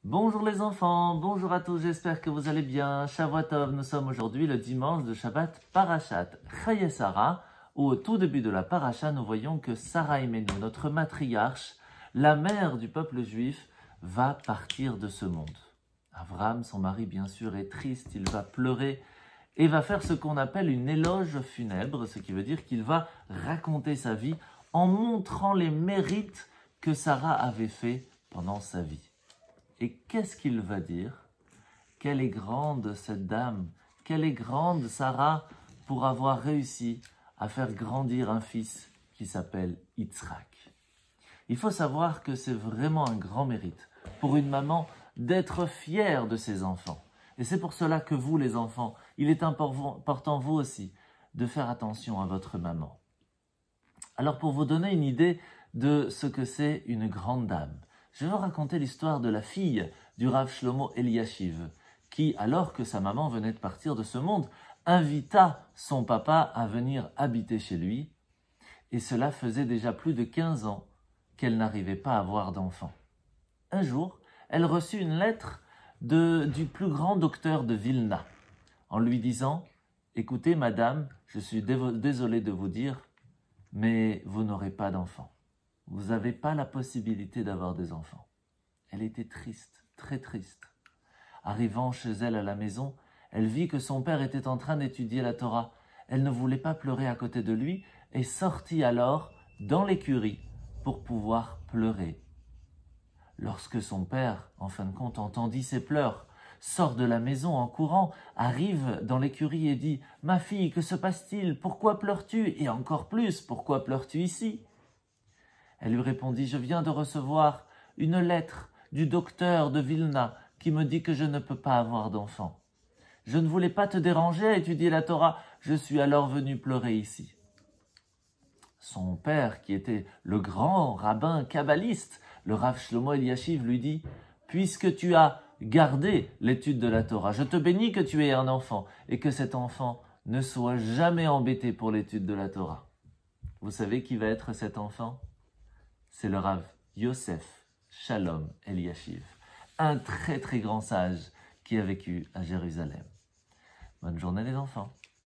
Bonjour les enfants, bonjour à tous, j'espère que vous allez bien. Shavua Tov, nous sommes aujourd'hui le dimanche de Shabbat Parashat Chaye Sarah, où au tout début de la Parasha, nous voyons que Sarah Imenu, notre matriarche, la mère du peuple juif, va partir de ce monde. Avram, son mari, bien sûr, est triste, il va pleurer et va faire ce qu'on appelle une éloge funèbre, ce qui veut dire qu'il va raconter sa vie en montrant les mérites que Sarah avait fait pendant sa vie. Et qu'est-ce qu'il va dire? Quelle est grande cette dame, quelle est grande Sarah pour avoir réussi à faire grandir un fils qui s'appelle Yitzhak. Il faut savoir que c'est vraiment un grand mérite pour une maman d'être fière de ses enfants. Et c'est pour cela que vous, les enfants, il est important, vous aussi, de faire attention à votre maman. Alors, pour vous donner une idée de ce que c'est une grande dame, je vais vous raconter l'histoire de la fille du Rav Shlomo Eliashiv, qui, alors que sa maman venait de partir de ce monde, invita son papa à venir habiter chez lui, et cela faisait déjà plus de 15 ans qu'elle n'arrivait pas à avoir d'enfant. Un jour, elle reçut une lettre du plus grand docteur de Vilna, en lui disant « Écoutez, madame, je suis désolé de vous dire, mais vous n'aurez pas d'enfant. Vous n'avez pas la possibilité d'avoir des enfants. » Elle était triste, très triste. Arrivant chez elle à la maison, elle vit que son père était en train d'étudier la Torah. Elle ne voulait pas pleurer à côté de lui et sortit alors dans l'écurie pour pouvoir pleurer. Lorsque son père, en fin de compte, entendit ses pleurs, sort de la maison en courant, arrive dans l'écurie et dit « Ma fille, que se passe-t-il? Pourquoi pleures-tu? Et encore plus, pourquoi pleures-tu ici ?» Elle lui répondit « Je viens de recevoir une lettre du docteur de Vilna qui me dit que je ne peux pas avoir d'enfant. Je ne voulais pas te déranger à étudier la Torah, je suis alors venu pleurer ici. » Son père, qui était le grand rabbin kabbaliste, le Rav Shlomo Eliashiv, lui dit « Puisque tu as gardé l'étude de la Torah, je te bénis que tu aies un enfant et que cet enfant ne soit jamais embêté pour l'étude de la Torah. » Vous savez qui va être cet enfant? C'est le Rav Yosef Shalom Eliashiv, un très très grand sage qui a vécu à Jérusalem. Bonne journée les enfants.